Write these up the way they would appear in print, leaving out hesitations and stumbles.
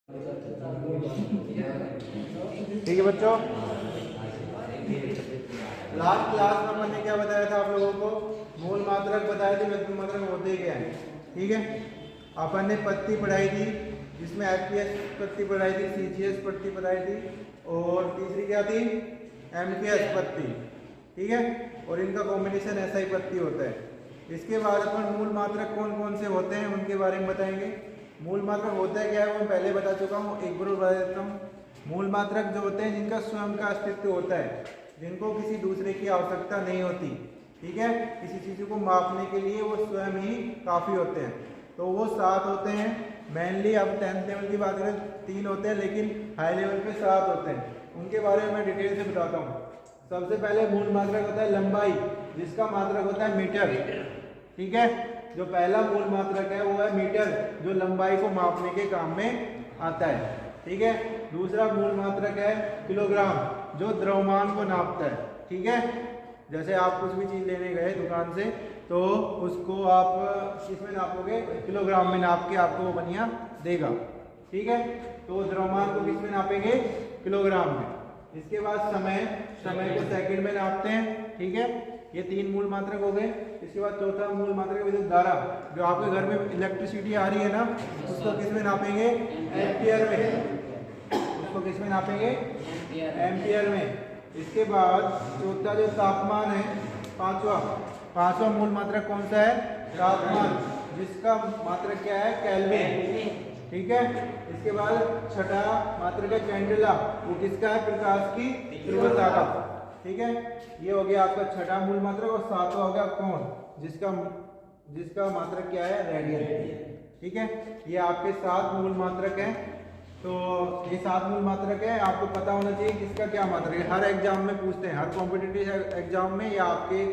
ठीक है बच्चों, लास्ट क्लास में मैंने क्या बताया था आप लोगों को? मूल मात्रक बताए थे, व्यक्ति मात्रक होते क्या है। ठीक है, अपन ने पत्ती पढ़ाई थी जिसमें एफपीएस पत्ती पढ़ाई थी, सीजीएस पत्ती पढ़ाई थी और तीसरी क्या थी? एमटीएस पत्ती। ठीक है, और इनका कॉम्बिनेशन ऐसा ही पत्ती होता है। इसके बाद अपन मूल मात्रक कौन कौन से होते हैं उनके बारे में बताएंगे। मूल मात्रक होता है क्या है वो मैं पहले बता चुका हूँ, एक बार बता देता हूँ। मूल मात्रक जो होते हैं जिनका स्वयं का अस्तित्व होता है, जिनको किसी दूसरे की आवश्यकता नहीं होती। ठीक है, किसी चीज़ को मापने के लिए वो स्वयं ही काफ़ी होते हैं। तो वो 7 होते हैं मेनली। अब 10th लेवल की बात करें 3 होते हैं, लेकिन हाई लेवल पे 7 होते हैं। उनके बारे में मैं डिटेल से बताता हूँ। सबसे पहले मूल मात्रक होता है लंबाई, जिसका मात्रक होता है मीटर। ठीक है, जो पहला मूल मात्रक है वो है मीटर, जो लंबाई को मापने के काम में आता है। ठीक है, दूसरा मूल मात्रक है किलोग्राम, जो द्रव्यमान को नापता है। ठीक है, जैसे आप कुछ भी चीज़ लेने गए दुकान से तो उसको आप किसमें नापोगे? किलोग्राम में नाप के आपको वो बनिया देगा। ठीक है, तो द्रव्यमान को किसमें नापेंगे? किलोग्राम में। इसके बाद समय को सेकंड में नापते हैं। ठीक है, ये 3 मूल मात्रक हो गए। इसके बाद चौथा मूल मात्रक विद्युत धारा, जो आपके घर में इलेक्ट्रिसिटी आ रही है ना, उसको किसमें नापेंगे? एम्पियर में। उसको किसमें नापेंगे? एम्पियर में। इसके बाद चौथा जो तापमान है, पांचवा मूल मात्रक कौन सा है? तापमान, जिसका मात्रक क्या है? केल्विन। ठीक है, इसके बाद छठा मात्रक है कैंडेला, वो किसका है? प्रकाश की तीव्रता का। ठीक है, ये हो गया आपका छठा मूल मात्रक। और 7वां हो गया कोण, जिसका मात्रक क्या है? रेडियन। ठीक है, ये आपके 7 मूल मात्रक हैं। तो ये 7 मूल मात्रक है, आपको पता होना चाहिए किसका क्या मात्रक है। हर एग्जाम में पूछते हैं, हर कॉम्पिटिटिव एग्जाम में या आपके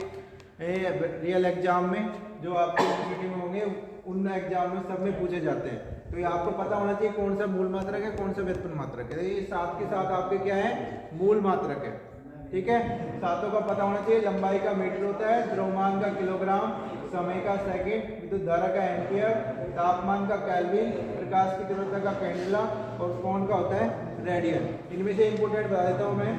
रियल एग्जाम में जो आपके यूनिवर्सिटी में होंगे उन एग्जाम में सब में पूछे जाते हैं। तो ये आपको पता होना चाहिए कौन सा मूल मात्रक है, कौन सा व्युत्पन्न मात्रक है। ये 7 के 7 आपके क्या है? मूल मात्रक है। ठीक है, सातों का पता होना चाहिए। लंबाई का मीटर होता है, द्रव्यमान का किलोग्राम, समय का सेकंड, विद्युत धारा का एम्पियर, तापमान का केल्विन, प्रकाश की तीव्रता का कैंडेला और कोण का होता है रेडियन। इनमें से इंपोर्टेंट बता देता हूँ मैं।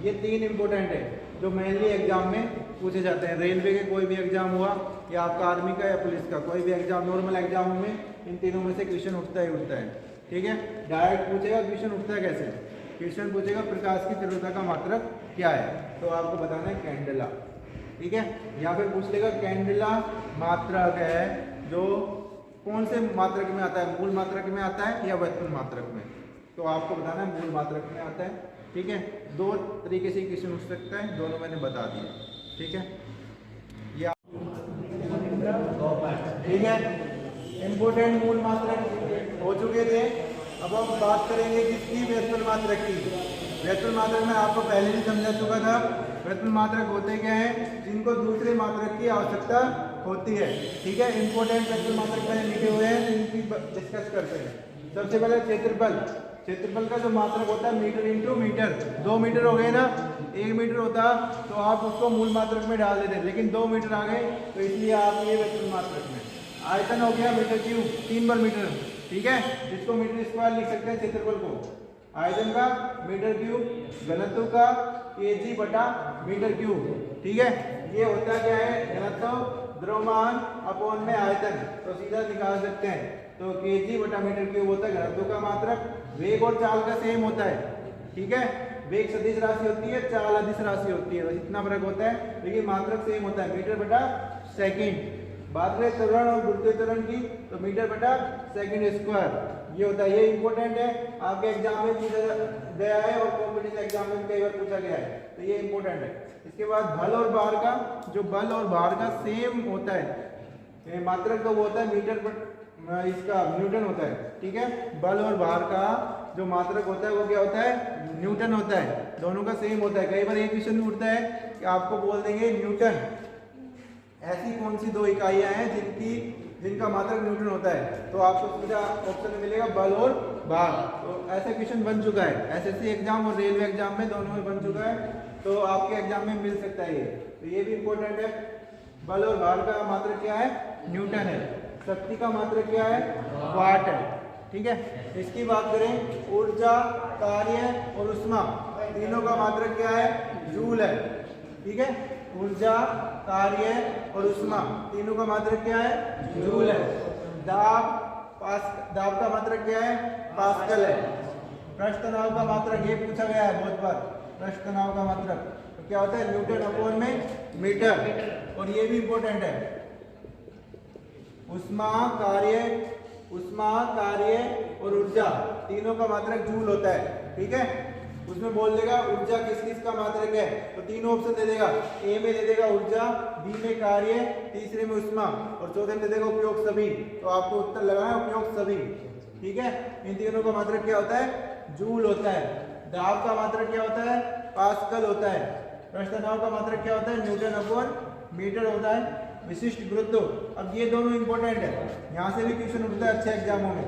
ये 3 इंपोर्टेंट है जो मेनली एग्जाम में पूछे जाते हैं। रेलवे के कोई भी एग्जाम हुआ या आपका आर्मी का या पुलिस का कोई भी एग्जाम, नॉर्मल एग्जाम में इन तीनों में से क्वेश्चन उठता है। ठीक है, डायरेक्ट पूछेगा क्वेश्चन उठता है कैसे? क्वेश्चन पूछेगा प्रकाश की तीव्रता का मात्रक क्या है, तो आपको बताना है कैंडेला। ठीक है, या फिर पूछ लेगा कैंडेला मात्रक है जो कौन से मात्रक में आता है? मूल मात्रक में आता है या व्युत्पन्न मात्रक में? तो आपको बताना है मूल मात्रक में आता है। ठीक है, 2 तरीके से क्वेश्चन उठ सकता है, दोनों मैंने बता दिया। ठीक है, या ठीक है, इंपोर्टेंट मूल मात्रक हो चुके थे। अब हम बात करेंगे किसकी? व्युत्पन्न मात्रक की। व्युत्पन्न मात्रक में आपको पहले भी समझा चुका था। व्युत्पन्न मात्रक होते क्या है? जिनको दूसरे मात्रक की आवश्यकता होती है। ठीक है, इंपोर्टेंट व्युत्पन्न मात्रक मैंने लिखे हुए हैं, इनकी डिस्कस करते हैं। सबसे पहले क्षेत्रफल का जो मात्रक होता है मीटर इंटू मीटर। 2 मीटर हो गए ना, 1 मीटर होता तो आप उसको मूल मात्रक में डाल देते, लेकिन 2 मीटर आ गए तो इसलिए आप ये व्युत्पन्न मात्रक में। आयतन हो गया मीटर क्यूब, 3 बार मीटर। ठीक है, जिसको मीटर स्क्वायर लिख सकते हैं क्षेत्रफल को। आयतन का मीटर क्यूब, घनत्व का केजी बटा मीटर क्यूब। ठीक है, ये होता क्या है? घनत्व द्रव्यमान अपॉन में आयतन, तो सीधा निकाल सकते हैं। तो केजी बटा मीटर क्यूब होता है घनत्व का मात्रक। वेग और चाल का सेम होता है। ठीक है, वेग सदिश राशि होती है, चाल अदिश राशि होती है, इतना फर्क होता है, लेकिन मात्रक सेम होता है, मीटर बटा सेकंड। बात करें त्वरण और गुरुत्वीय त्वरण की, तो मीटर बटा सेकंड स्क्वायर ये होता है। ये इंपॉर्टेंट है, आपके एग्जाम में पूछा गया है और कॉम्पिटिटिव एग्जाम में कई बार पूछा गया है, तो ये इंपॉर्टेंट है। इसके बाद बल और भार का, जो बल और भार का सेम होता है मात्रक, तो वो होता है मीटर पर इसका न्यूटन होता है। ठीक है, बल और भार का जो मात्रक होता है वो क्या होता है? न्यूटन होता है। दोनों का सेम होता है। कई बार एक क्वेश्चन उठता है कि आपको बोल देंगे न्यूटन, ऐसी कौन सी 2 इकाइयां हैं जिनका मात्रक न्यूटन होता है, तो आपको सीधा ऑप्शन में मिलेगा बल और भार। तो ऐसा क्वेश्चन बन चुका है एसएससी एग्जाम और रेलवे एग्जाम में, दोनों में बन चुका है, तो आपके एग्जाम में मिल सकता है ये। तो ये भी इंपॉर्टेंट है। बल और भार का मात्रक क्या है? न्यूटन है। शक्ति का मात्रक क्या है? वाट है। ठीक है। इसकी बात करें, ऊर्जा, कार्य और ऊष्मा तीनों का मात्रक क्या है? जूल है। ठीक है, ऊर्जा, कार्य और ऊष्मा तीनों का मात्रक क्या है? जूल है। दाब का मात्रक क्या है? पास्कल है। पृष्ठ तनाव का मात्रक ये पूछा गया है बहुत बार, पृष्ठ तनाव का मात्रक तो क्या होता है? न्यूटन अपॉन में मीटर। और ये भी इंपॉर्टेंट है, ऊष्मा, कार्य और ऊर्जा तीनों का मात्रक जूल होता है। ठीक है, उसमें बोल देगा ऊर्जा किस किस का मात्रक है, तो तीनों ऑप्शन दे देगा। ए में दे देगा ऊर्जा, बी में कार्य, तीसरे में ऊष्मा और चौथे में दे देगा उपयोग सभी। तो आपको उत्तर लगाना है उपयोग सभी। ठीक है, इन तीनों का मात्रक क्या होता है? जूल होता है। दाब का मात्रक क्या होता है? पास्कल होता है। पृष्ठ तनाव का मात्रक क्या होता है? न्यूटन अपॉन मीटर होता है। विशिष्ट गुरुत्व, अब ये दोनों इंपॉर्टेंट है, यहाँ से भी क्वेश्चन उठता है अच्छे एग्जामों में।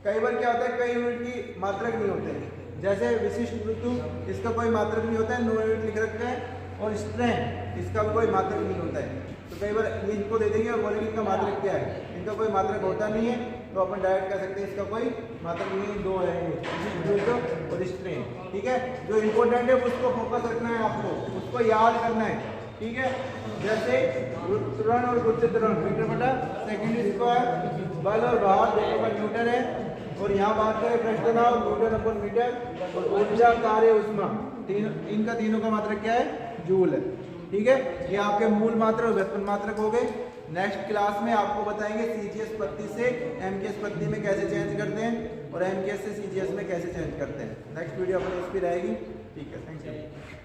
कई बार क्या होता है, कई यूनिट की मात्रक नहीं होते हैं, जैसे विशिष्ट गुरुत्व इसका कोई मात्रक नहीं होता है, 9 यूनिट लिख रखा है। और स्ट्रेन इसका भी कोई मात्रक नहीं होता है, तो कई बार इनको दे देंगे और बोलेंगे इनका मात्रक क्या है, इनका कोई मात्रक होता नहीं है, तो अपन डायरेक्ट कह सकते हैं इसका कोई मात्रक नहीं है। दो है विशिष्ट गुरुत्व और स्ट्रेन। ठीक है, जो इंपॉर्टेंट है उसको फोकस रखना है, आपको उसको याद करना है। ठीक है, जैसे त्वरण और गुरुत्व त्वरण मीटर बटा सेकंड स्क्वायर, बल और भार दोनों का न्यूटन है। और यहाँ बात करें पृष्ठ तनाव, न्यूटन अपॉन मीटर। और ऊर्जा, कार्य, ऊष्मा इनका तीनों का मात्रक क्या है? जूल है। ठीक है, ये आपके मूल मात्रक और व्युत्पन्न मात्रक हो गए। नेक्स्ट क्लास में आपको बताएंगे सीजीएस पत्ती से एमकेएस पत्ती में कैसे चेंज करते हैं और एमकेएस से सीजीएस में कैसे चेंज करते हैं। नेक्स्ट वीडियो अपनी इस पर रहेगी। ठीक है, थैंक यू।